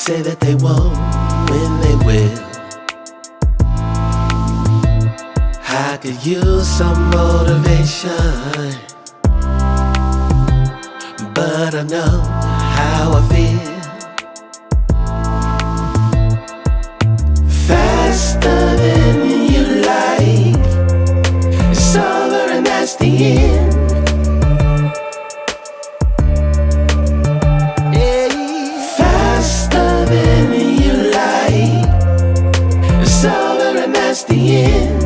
say that they won't when they will. I could use some motivation, but I know how I feel. Faster than you like, it's over and that's the end. Faster than you like, it's over and that's the end.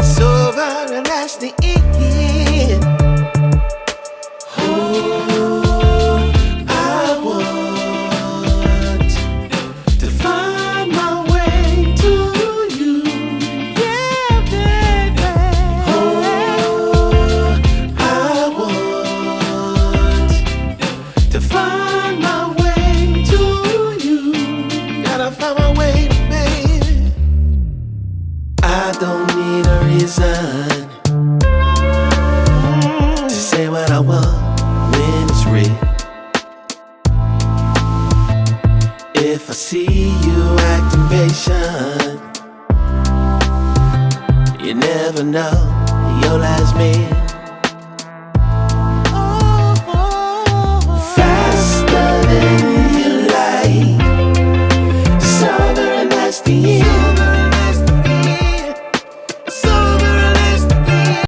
It's over and that's the end. Oh, I want to find my way to you. Yeah, baby. Oh, I want to find my way to you. Gotta find my way to baby. I don't need a reason to say what I want when it's real. If I see you acting patient, you never know your last meal.